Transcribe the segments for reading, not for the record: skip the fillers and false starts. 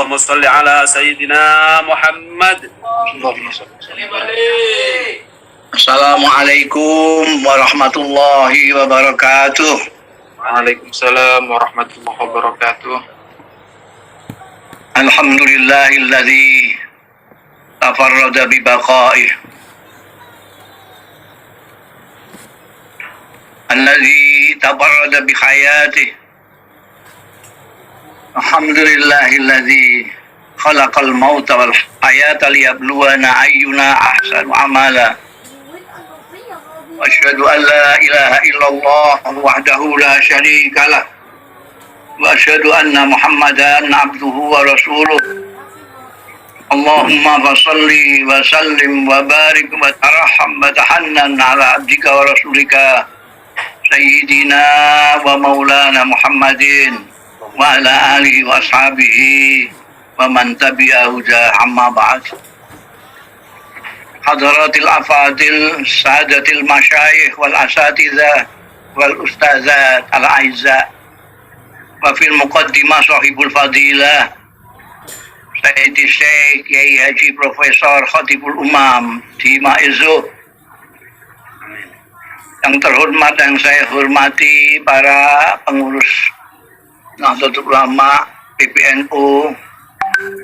اللهم صل على سيدنا محمد. Assalamualaikum warahmatullahi wabarakatuh. Waalaikumsalam warahmatullahi wabarakatuh. Alhamdulillahilladzi tafarrada bi baqa'ih. Alladzi tafarrada bi hayatih. Alhamdulillahilladzi khalaqal mauta wal hayata liyabluwana ayyuna ahsanu amala. Asyhadu an la ilaha illallah wahdahu la syarika lah. Wa asyhadu anna Muhammadan abduhu wa rasuluh. Allahumma fassalli wa sallim wa barik wa tarahham wa tahannan ala abdika wa rasulika sayyidina wa maulana Muhammadin wa ala alihi wa ashabihi wa man tabi'ahu amma ba'd. Hadratil afadil sadatil masyayikh wal asatidzah wal ustazat al aizza wa fil muqaddimah sahibul fadilah Sayyidi Syekh Kiai Haji Profesor Khatibul Umam di Maizu. Yang terhormat dan saya hormati para pengurus Nahdlatul Ulama PBNU,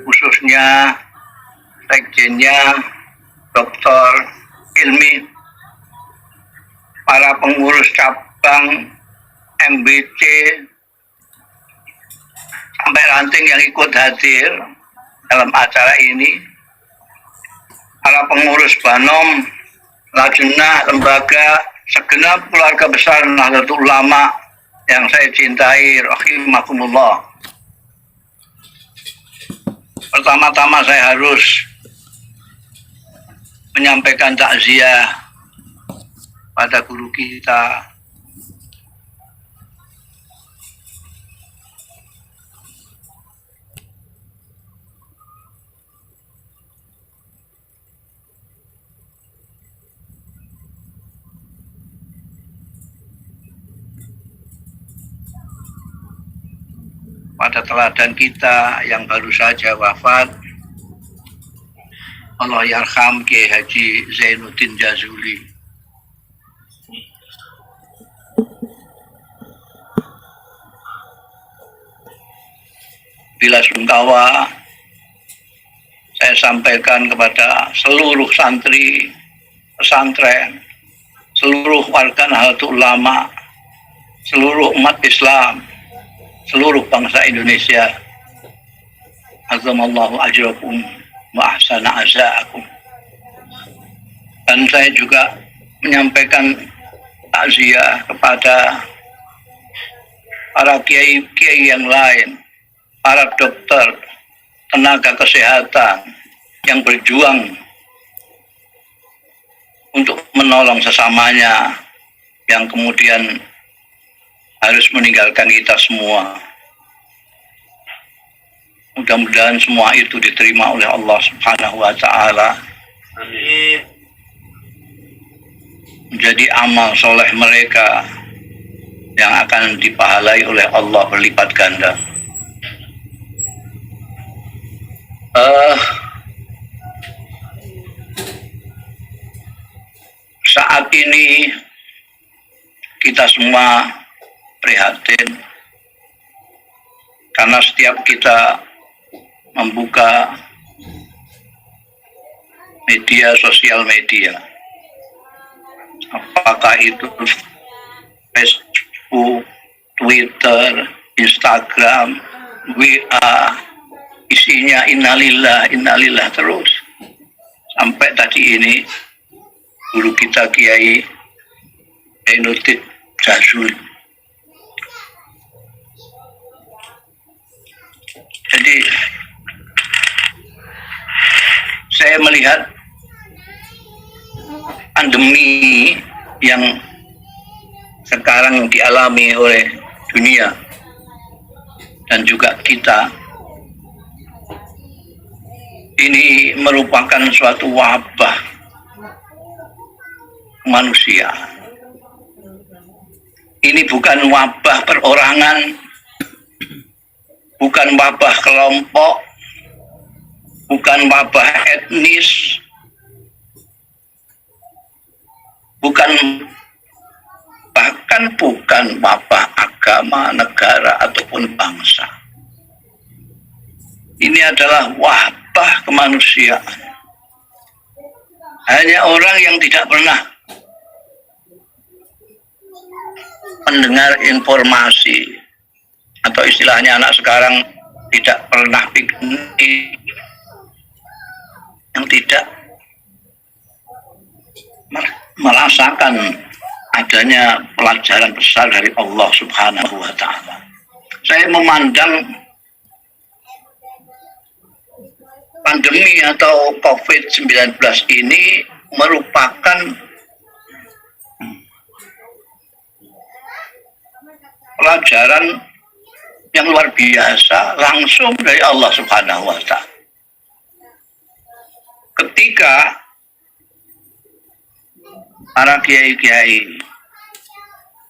khususnya sekjennya Dr. Ilmi, para pengurus cabang MBC sampai ranting yang ikut hadir dalam acara ini, para pengurus Banom, Lajnah, lembaga, segenap keluarga besar Nahdlatul Ulama yang saya cintai, rahimakumullah. Pertama-tama saya harus menyampaikan takziah pada guru kita, pada teladan kita yang baru saja wafat, Allah yarham Kiai Haji Zainuddin Jazuli. Bila sungkawa saya sampaikan kepada seluruh santri pesantren, seluruh warga Nahdlatul Ulama, seluruh umat Islam, seluruh bangsa Indonesia. Azamallahu ajrakum wa ahsana azaakum. Dan saya juga menyampaikan takziah kepada para kiai-kiai yang lain, para dokter, tenaga kesehatan yang berjuang untuk menolong sesamanya yang kemudian harus meninggalkan kita semua. Mudah-mudahan semua itu diterima oleh Allah Subhanahu wa Ta'ala. Amin. Menjadi amal soleh mereka yang akan dipahalai oleh Allah berlipat ganda. Saat ini kita semua prihatin karena setiap kita membuka sosial media, apakah itu Facebook, Twitter, Instagram, WA, isinya innalillah, innalillah terus. Sampai tadi ini guru kita Kiai Zainuddin Jazuli. Jadi saya melihat pandemi yang sekarang dialami oleh dunia dan juga kita ini merupakan suatu wabah manusia. Ini bukan wabah perorangan, bukan wabah kelompok, bukan wabah etnis, bahkan bukan wabah agama, negara, ataupun bangsa. Ini adalah wabah kemanusiaan. Hanya orang yang tidak pernah mendengar informasi, atau istilahnya anak sekarang tidak pernah piknik, yang tidak merasakan adanya pelajaran besar dari Allah Subhanahu wa Ta'ala. Saya memandang pandemi atau COVID-19 ini merupakan pelajaran yang luar biasa langsung dari Allah Subhanahu wa Ta'ala. Ketika para kiai-kiai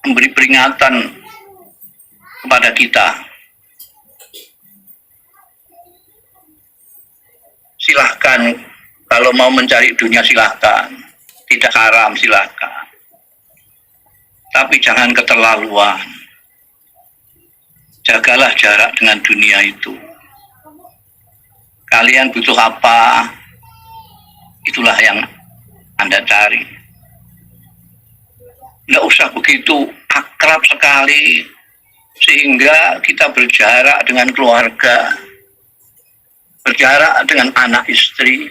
memberi peringatan kepada kita, silahkan kalau mau mencari dunia silahkan, tidak haram silahkan, tapi jangan keterlaluan. Jagalah jarak dengan dunia itu. Kalian butuh apa, itulah yang Anda cari. Nggak usah begitu akrab sekali sehingga kita berjarak dengan keluarga, berjarak dengan anak istri,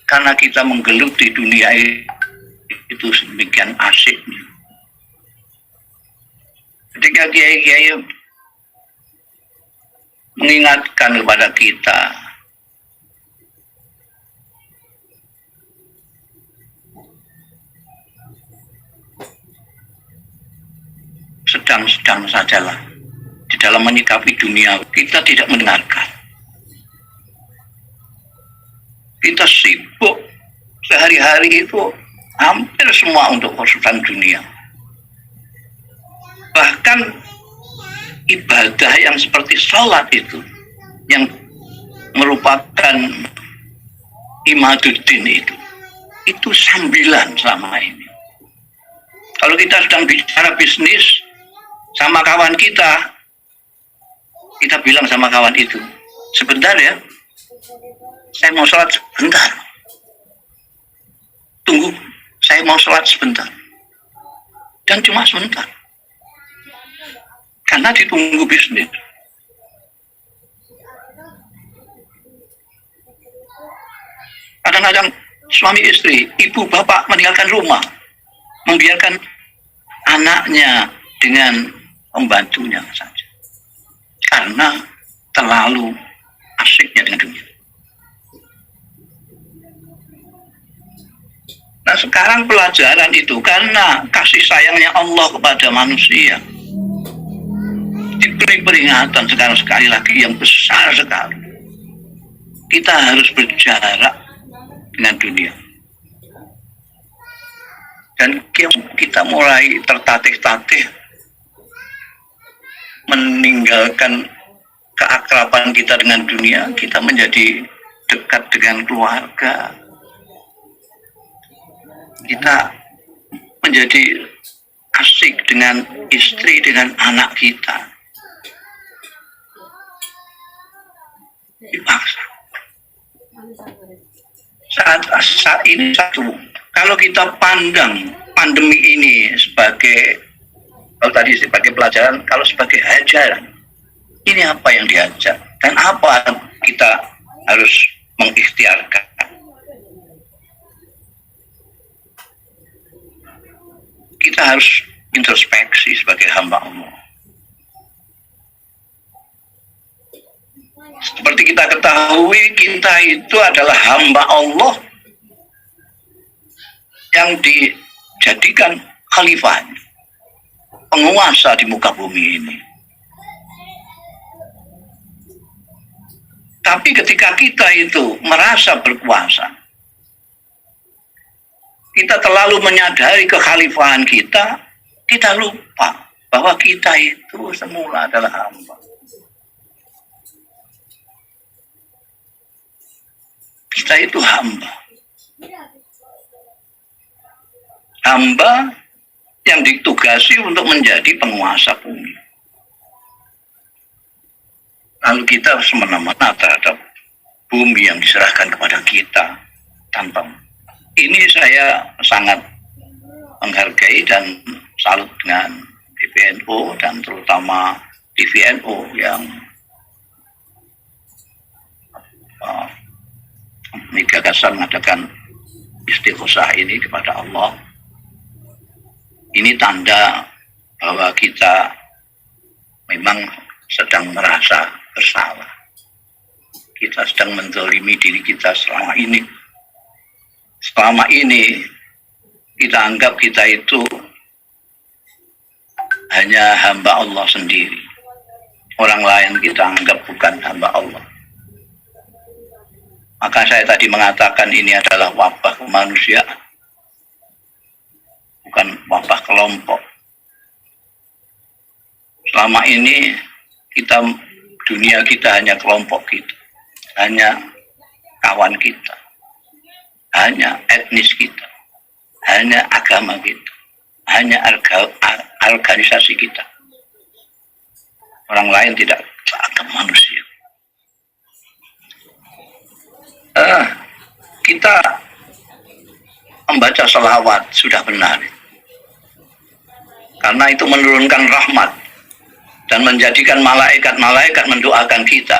karena kita menggeluti dunia itu sedemikian asiknya. Ketika kiai-kiai mengingatkan kepada kita, sedang-sedang sajalah di dalam menyikapi dunia. Kita tidak mendengarkan. Kita sibuk sehari-hari itu hampir semua untuk urusan dunia. Bahkan ibadah yang seperti sholat yang merupakan imaduddin itu sambilan selama ini. Kalau kita sedang bicara bisnis sama kawan kita bilang sama kawan itu, sebentar ya, saya mau sholat sebentar. Tunggu, saya mau sholat sebentar. Dan cuma sebentar. Karena ditunggu bisnis. Kadang-kadang suami istri, ibu bapak meninggalkan rumah, membiarkan anaknya dengan pembantunya saja. Karena terlalu asiknya dengan dunia. Nah, sekarang pelajaran itu karena kasih sayangnya Allah kepada manusia, diberi peringatan sekarang sekali lagi yang besar sekali. Kita harus berjarak dengan dunia. Dan kita mulai tertatih-tatih meninggalkan keakraban kita dengan dunia, kita menjadi dekat dengan keluarga. Kita menjadi asik dengan istri, dengan anak kita. Dipaksa. Saat ini kalau kita pandang pandemi ini sebagai, kalau tadi sebagai pelajaran, kalau sebagai ajaran, ini apa yang diajar dan apa kita harus mengikhtiarkan. Kita harus introspeksi sebagai hamba Allah. Seperti kita ketahui, kita itu adalah hamba Allah yang dijadikan khalifah, penguasa di muka bumi ini. Tapi ketika kita itu merasa berkuasa, kita terlalu menyadari kekhalifahan kita, kita lupa bahwa kita itu semula adalah hamba. Kita itu hamba. Hamba yang ditugasi untuk menjadi penguasa bumi. Lalu kita semena-mena terhadap bumi yang diserahkan kepada kita tanpa. Ini saya sangat menghargai dan salut dengan PBNU dan terutama DVNU yang gagasan mengadakan istighosah ini kepada Allah. Ini tanda bahwa kita memang sedang merasa bersalah. Kita sedang menzalimi diri kita selama ini. Selama ini kita anggap kita itu hanya hamba Allah sendiri. Orang lain kita anggap bukan hamba Allah. Maka saya tadi mengatakan ini adalah wabah kemanusiaan, bukan wabah kelompok. Selama ini dunia kita hanya kelompok kita, hanya kawan kita, hanya etnis kita, hanya agama kita, hanya organisasi kita. Orang lain tidak anggap manusia. Kita membaca sholawat sudah benar, karena itu menurunkan rahmat dan menjadikan malaikat-malaikat mendoakan kita.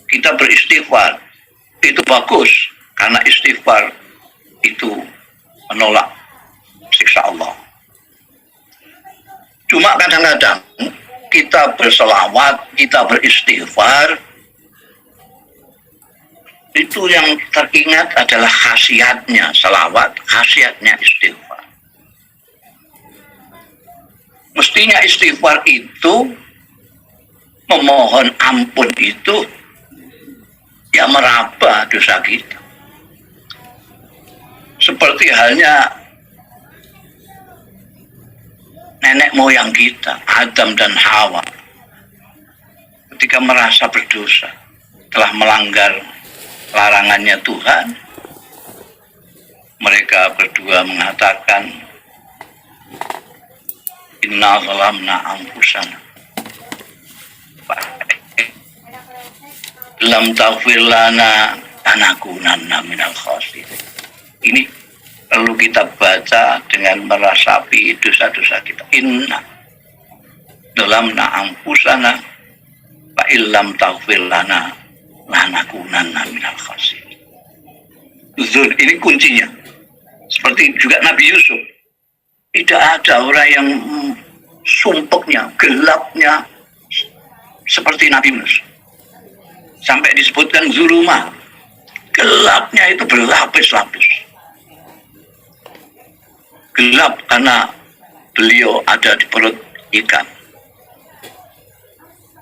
Kita beristighfar itu bagus, karena istighfar itu menolak siksa Allah. Cuma kadang-kadang kita berselawat, kita beristighfar, itu yang teringat adalah khasiatnya selawat, khasiatnya istighfar. Mestinya istighfar itu, memohon ampun itu, ya meraba dosa kita. Seperti halnya nenek moyang kita, Adam dan Hawa, ketika merasa berdosa, telah melanggar larangannya Tuhan, mereka berdua mengatakan, inna zalamna anfusana lam taghfir lana lanakunanna minal khasirin. Ini perlu kita baca dengan merasapi dosa-dosa kita. Inna zalamna anfusana fa illam taghfir lana lanakunanna minal khasirin. Ini kuncinya. Seperti juga Nabi Yusuf. Tidak ada orang yang sumpeknya, gelapnya seperti Nabi Yusuf. Sampai disebutkan zulumah. Gelapnya itu berlapis-lapis. Gelap karena beliau ada di perut ikan.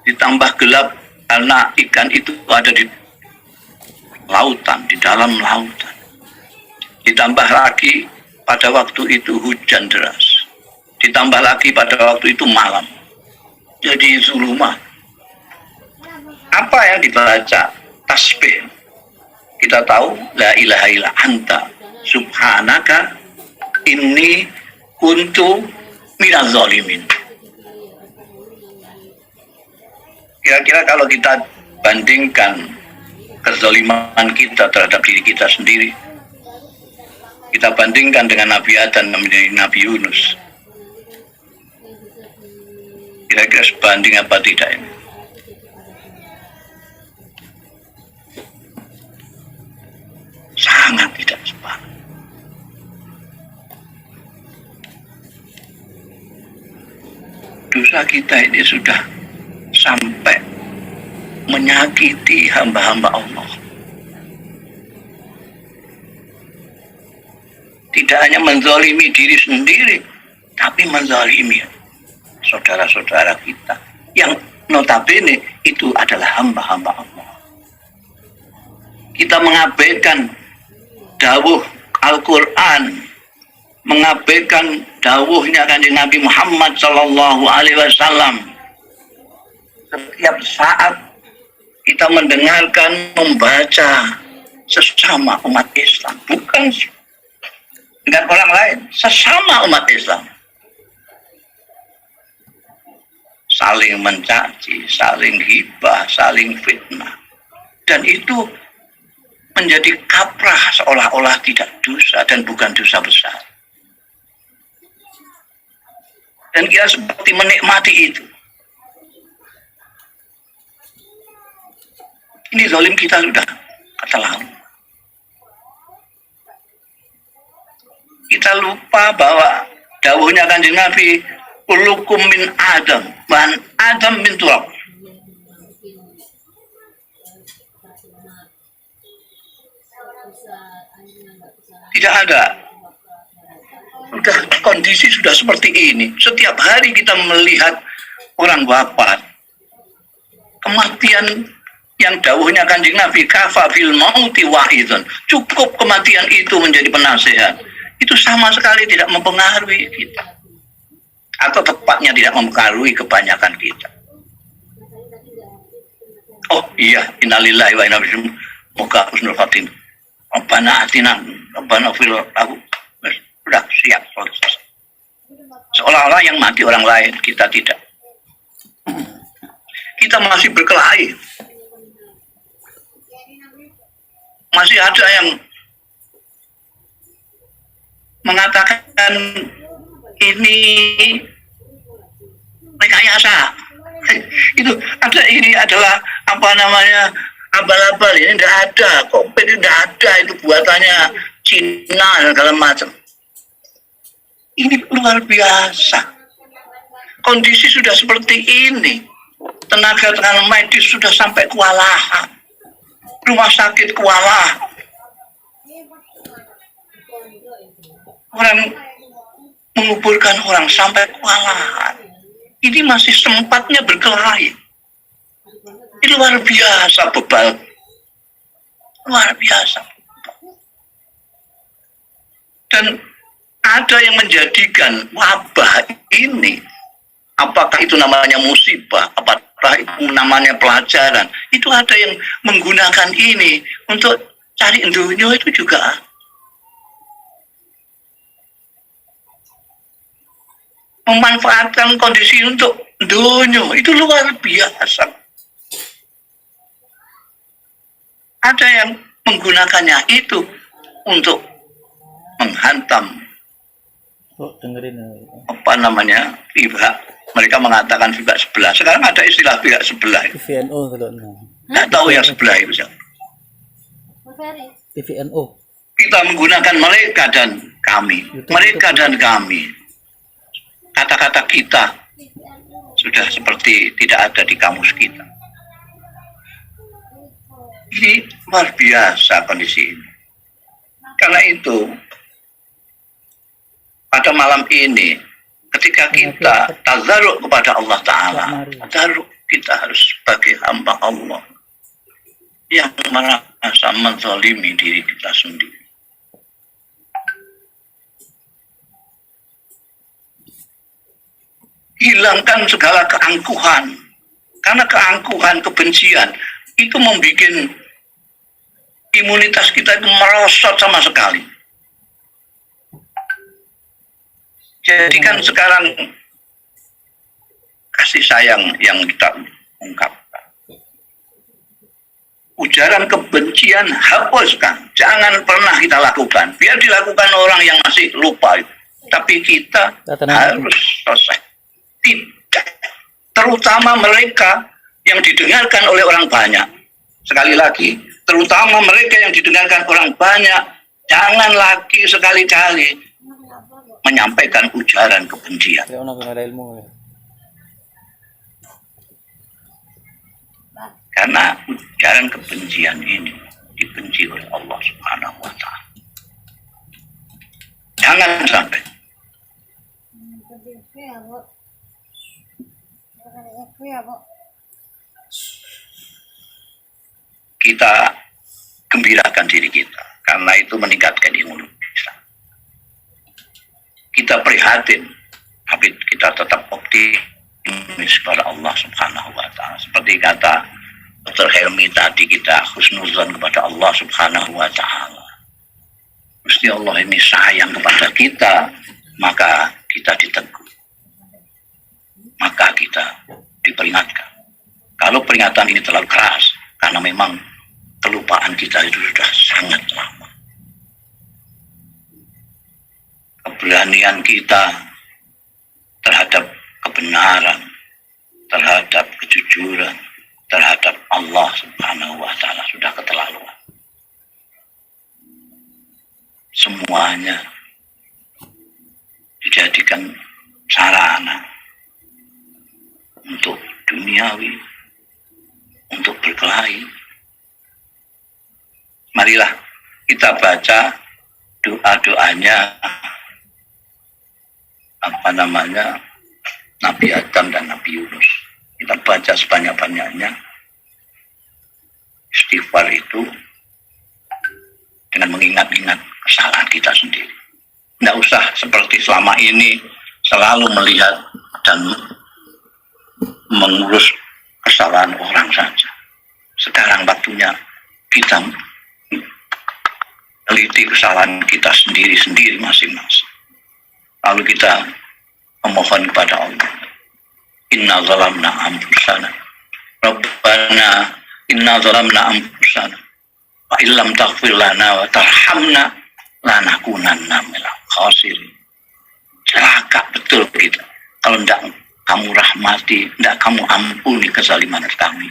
Ditambah gelap karena ikan itu ada di lautan, di dalam lautan. Ditambah lagi pada waktu itu hujan deras. Ditambah lagi pada waktu itu malam. Jadi zulumah. Apa yang dibaca? Tasbih. Kita tahu la ilaha illa anta subhanaka inni kuntu minaz zalimin. Kira-kira kalau kita bandingkan kezaliman kita terhadap diri kita sendiri, kita bandingkan dengan Nabi Adam dan Nabi Yunus, kira-kira sebanding apa tidak ini? Sangat tidak sebanding. Dosa kita ini sudah sampai menyakiti hamba-hamba Allah. Tidak hanya menzalimi diri sendiri, tapi menzalimi saudara-saudara kita yang notabene itu adalah hamba-hamba Allah. Kita mengabaikan dawuh Al-Quran, mengabaikan dawuhnya Kanjeng Nabi Muhammad Sallallahu Alaihi Wasallam. Setiap saat kita mendengarkan, membaca sesama umat Islam, bukan dengan orang lain, sesama umat Islam. Saling mencaci, saling hibah, saling fitnah. Dan itu menjadi kaprah seolah-olah tidak dosa dan bukan dosa besar. Dan kita seperti menikmati itu. Ini zalim kita sudah terlalu. Kita lupa bahwa dawuhnya Kanjeng Nabi, kullukum min Adam, man Adam min turab. Tidak ada. Kondisi sudah seperti ini. Setiap hari kita melihat orang wafat. Kematian yang dawuhnya Kanjeng Nabi, kafa fil mauti wahidun. Cukup kematian itu menjadi penasehat. Itu sama sekali tidak mempengaruhi kita. Atau tepatnya tidak mempengaruhi kebanyakan kita. Oh iya, innalillahi wa inna ilaihi raji'un. Moga husnul khatimah. Rabbana atina, Rabbana fil aku. Sudah siap, selesai. Seolah-olah yang mati orang lain, kita tidak. Kita masih berkelahi. Masih ada yang mengatakan ini rekayasa. Itu ada, ini adalah apa namanya, abal-abal, ini tidak ada, COVID tidak ada, itu buatannya Cina dan segala macam. Ini luar biasa. Kondisi sudah seperti ini. Tenaga medis sudah sampai kewalahan. Rumah sakit kewalahan. Orang menguburkan orang sampai kewalahan. Ini masih sempatnya berkelahi. Ini luar biasa bebal. Luar biasa. Dan ada yang menjadikan wabah ini, apakah itu namanya musibah, apakah itu namanya pelajaran, itu ada yang menggunakan ini untuk cari dunia, itu juga. Memanfaatkan kondisi untuk dunia, itu luar biasa. Ada yang menggunakannya itu untuk menghantam apa namanya, pihak. Mereka mengatakan pihak sebelah. Sekarang ada istilah pihak sebelah. PVNO nggak tahu yang sebelah itu siapa. PVNO. Kita menggunakan mereka dan kami. Mereka dan kami. Kata-kata kita sudah seperti tidak ada di kamus kita. Ini luar biasa kondisi ini. Karena itu, pada malam ini, ketika kita tazaruk kepada Allah Ta'ala, tazaruk kita harus sebagai hamba Allah yang merasa menzalimi diri kita sendiri. Hilangkan segala keangkuhan, karena keangkuhan, kebencian itu membuat imunitas kita itu merosot sama sekali. Jadikan sekarang kasih sayang yang kita ungkapkan. Ujaran kebencian hapuskan, jangan pernah kita lakukan. Biar dilakukan orang yang masih lupa. Tapi kita harus selesai. Tidak. Terutama mereka yang didengarkan oleh orang banyak. Sekali lagi, terutama mereka yang didengarkan orang banyak, jangan lagi sekali-kali menyampaikan ujaran kebencian. Karena ujaran kebencian ini dibenci oleh Allah Subhanahu wa Ta'ala. Jangan sampai. Kita gembirakan diri kita, karena itu meningkatkan imunitas. Kita prihatin, tapi kita tetap optimis kepada Allah Subhanahu wa Ta'ala. Seperti kata Dr. Helmi tadi kita husnuzon kepada Allah Subhanahu wa Ta'ala. Gusti Allah ini sayang kepada kita, maka kita ditegur, maka kita diperingatkan. Kalau peringatan ini terlalu keras, karena memang kelupaan kita itu sudah sangat lama. Keberanian kita terhadap kebenaran, terhadap kejujuran, terhadap Allah Subhanahu wa Ta'ala sudah keterlaluan. Semuanya dijadikan sarana untuk duniawi, untuk berkelahi. Marilah kita baca doa-doanya Nabi Adam dan Nabi Yunus. Kita baca sebanyak-banyaknya. Istighfar itu dengan mengingat-ingat kesalahan kita sendiri. Tidak usah seperti selama ini selalu melihat dan mengurus kesalahan orang saja. Sekarang waktunya kita teliti kesalahan kita sendiri-sendiri masing-masing. Lalu kita memohon kepada Allah. Inna zalamna anfusana. Rabbana inna zalamna anfusana. Wa illam taghfir lana wa tarhamna lanakunanna minal khasirin. Celaka betul kita kalau tidak kamu rahmati, tidak kamu ampuni kezaliman kami.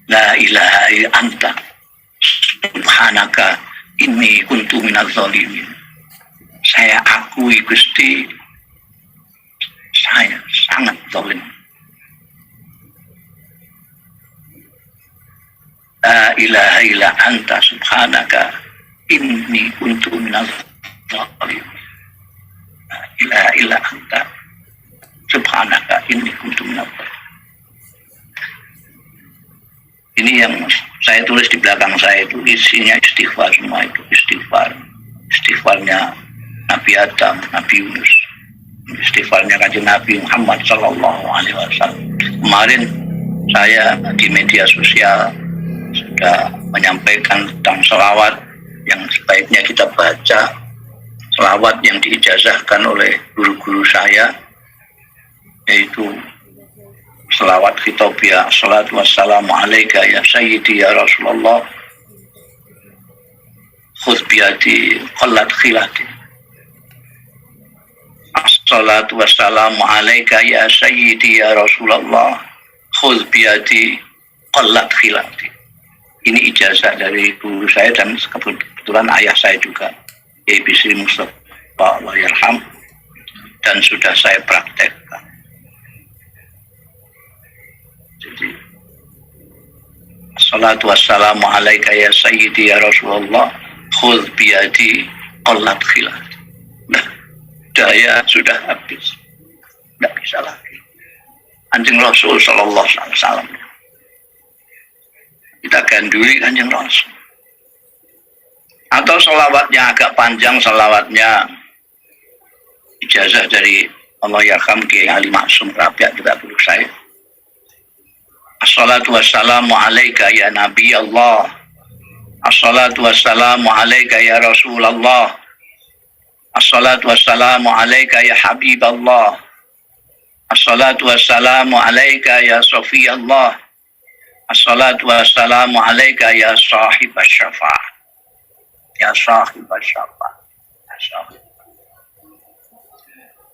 La ilaha illa anta subhanaka inni kuntu minaz zalimin. Saya akui Gusti, saya sangat zalim. La ilaha illa anta subhanaka inni kuntu minaz zalimin. La ilaha illa anta subhanaka inni kuntu minaz zalimin. Ini yang saya tulis di belakang saya itu isinya istighfar semua itu. Istighfarnya Nabi Adam, Nabi Yunus, istighfarnya Kanjeng Nabi Muhammad Sallallahu Alaihi Wasallam. Kemarin saya di media sosial sudah menyampaikan tentang selawat yang sebaiknya kita baca, selawat yang diijazahkan oleh guru-guru saya, yaitu selawat khitabiyah, salatu wassalamu alaika ya sayyidi ya Rasulullah, khudh biyadi qallat khilati. Assalatu wassalamu alaika ya sayyidi ya Rasulullah, khudh biyadi qallat khilati. Ini ijazah dari guru saya dan kebetulan ayah saya juga, Kiai Bisri Mustafa Allahyarham, dan sudah saya praktekkan. Jadi Assalatu wassalamu alaika ya sayyidi ya Rasulullah, khudh biyadi qallat khilati. Nah, daya sudah habis, tidak bisa lagi. Kanjeng Rasul Sallallahu Alaihi Wasallam, kita ganduli Kanjeng Rasul. Atau selawatnya agak panjang, selawatnya ijazah dari Allahyarham Kiai Ali Maksum Rabiat juga guru saya. Assalatu wassalamu alaika ya Nabi Allah. Assalatu wassalamu alaika ya Rasulullah. Assalatu wassalamu alaika ya Habib Allah. Assalatu wassalamu alaika ya Safi Allah. Assalatu wassalamu alaika ya sahib asy-syafa'ah. Ya sahib asy-syafa'ah.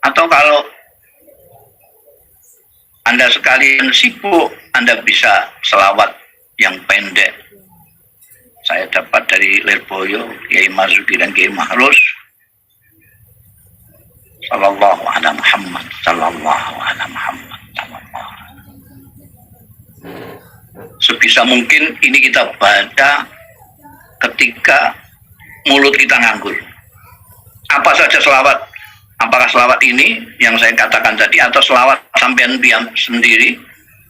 Atau kalau Anda sekalian sibuk, Anda bisa selawat yang pendek. Saya dapat dari Lirboyo, Kiai Marzuki dan Kiai Mahrus. Sallallahu ala Muhammad, sallallahu ala Muhammad, sallallahu. Sebisa mungkin ini kita baca ketika mulut kita nganggur. Apa saja selawat? Apakah selawat ini yang saya katakan tadi, atau selawat sampean diam sendiri,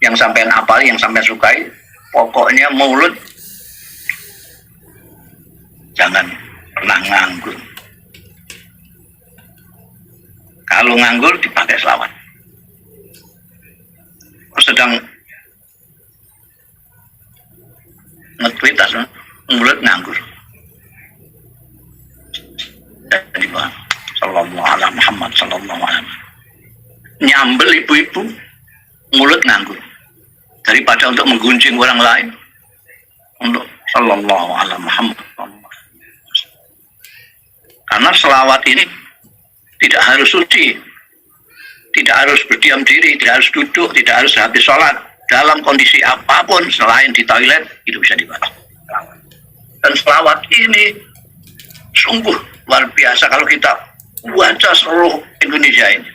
yang sampean hafal, yang sampean sukai? Pokoknya mulut jangan pernah nganggur. Kalau nganggur dipakai selawat. Sedang tas mulut nganggur. Jadi Pak sallallahu alaihi Muhammad sallallahu alaihi nyambel ibu-ibu mulut nganggur daripada untuk menggunjing orang lain untuk sallallahu alaihi Muhammad. Karena selawat ini tidak harus suci, tidak harus berdiam diri, tidak harus duduk, tidak harus habis sholat. Dalam kondisi apapun selain di toilet itu bisa dibaca. Dan selawat ini sungguh luar biasa kalau kita baca seluruh Indonesia ini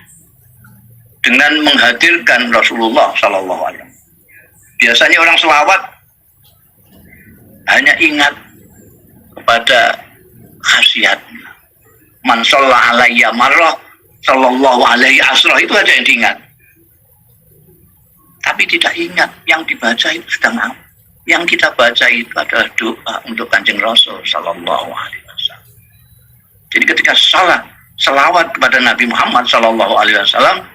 dengan menghadirkan Rasulullah Sallallahu Alaihi Wasallam. Biasanya orang selawat hanya ingat kepada khasiatnya. Man shalla alayya marrah sallallahu alaihi asrah, itu aja yang diingat. Tapi tidak ingat yang dibaca itu sedang apa. Yang kita baca itu adalah doa untuk Kanjeng Rasul sallallahu alaihi wasallam. Jadi ketika salat, selawat kepada Nabi Muhammad sallallahu alaihi wasallam,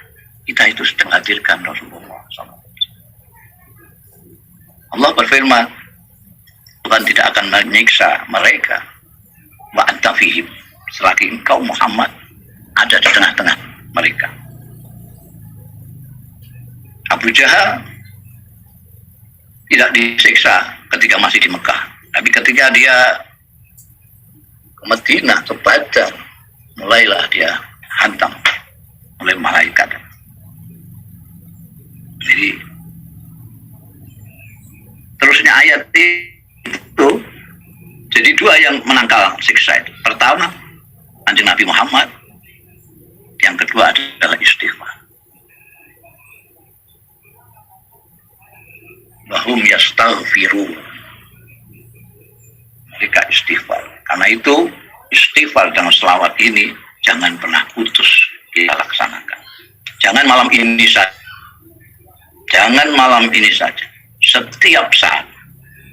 kita itu sedang hadirkan Rasulullah sallallahu alaihi wasallam. Allah berfirman, Tuhan tidak akan menyiksa mereka wa anta fihim, selagi engkau Muhammad ada di tengah-tengah mereka. Abu Jahal tidak disiksa ketika masih di Mekah, tapi ketika dia ke Madinah, ke Badar, mulailah dia hantam oleh malaikat. Jadi terusnya ayat itu, jadi dua yang menangkal siksa itu. Pertama, Kanjeng Nabi Muhammad. Yang kedua adalah istighfar. Wahum yastaghfiru. Mereka istighfar. Karena itu istighfar dan selawat ini jangan pernah putus kita laksanakan. Jangan malam ini saja. Jangan malam ini saja. Setiap saat.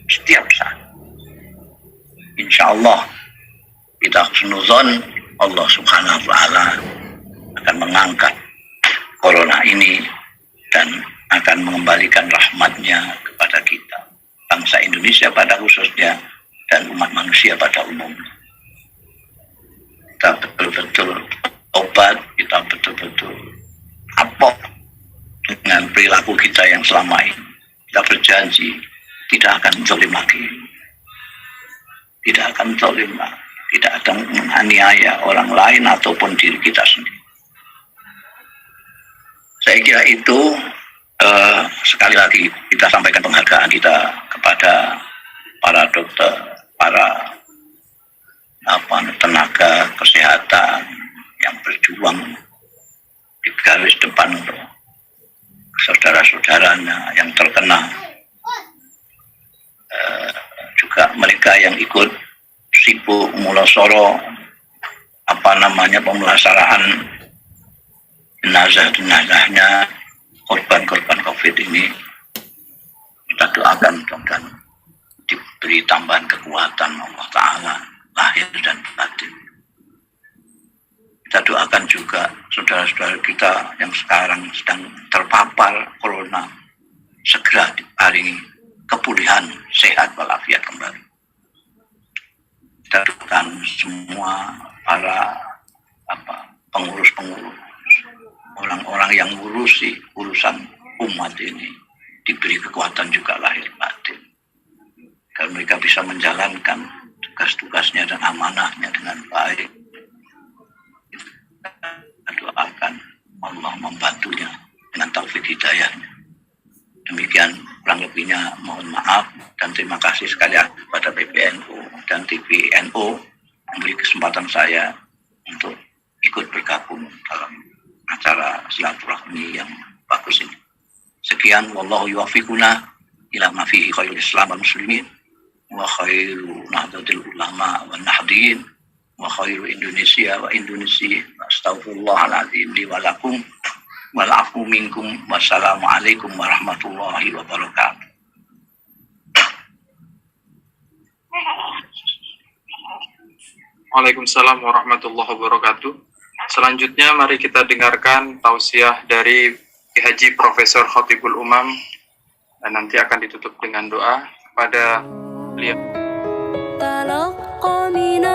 Setiap saat. Insya Allah kita husnuzon Allah subhanahu wa ta'ala akan mengangkat corona ini dan akan mengembalikan rahmatnya kepada kita, bangsa Indonesia pada khususnya dan umat manusia pada umumnya. Kita betul-betul obat, kita betul-betul kapok dengan perilaku kita yang selama ini. Kita berjanji tidak akan zalim lagi, tidak akan zalim lagi, tidak akan menganiaya orang lain ataupun diri kita sendiri. Saya kira itu sekali lagi kita sampaikan penghargaan kita kepada para dokter, para tenaga kesehatan yang berjuang di garis depan untuk saudara-saudaranya yang terkena, juga mereka yang ikut sibuk mulosoro pemulasaraan jenazahnya korban-korban COVID ini. Kita doakan mudah-mudahan diberi tambahan kekuatan Allah Ta'ala lahir dan batin. Kita doakan juga saudara-saudara kita yang sekarang sedang terpapar corona segera diparingi kepulihan, sehat walafiat kembali. Kita doakan semua para pengurus-pengurus, orang-orang yang ngurusi urusan umat ini diberi kekuatan juga lahir batin, agar mereka bisa menjalankan tugas-tugasnya dan amanahnya dengan baik. Kita doakan Allah membantunya dengan taufik hidayahnya. Demikian kurang lebihnya, mohon maaf dan terima kasih sekali kepada PBNU dan TVNU memberi kesempatan saya untuk ikut bergabung dalam acara silaturahmi yang bagus ini. Sekian, wallahu yuwaffiquna ila ma fihi khairul islam wal muslimin wa khairu nahdlatil ulama wan nahdin wa khairu Indonesia wa Indonesia. Astaghfirullahaladzim li wa lakum wal afu minkum. Wassalamualaikum warahmatullahi wabarakatuh. Waalaikumsalam warahmatullahi wabarakatuh. Selanjutnya mari kita dengarkan tausiah dari Ki Haji Profesor Khotibul Umam dan nanti akan ditutup dengan doa kepada beliau. تلقى من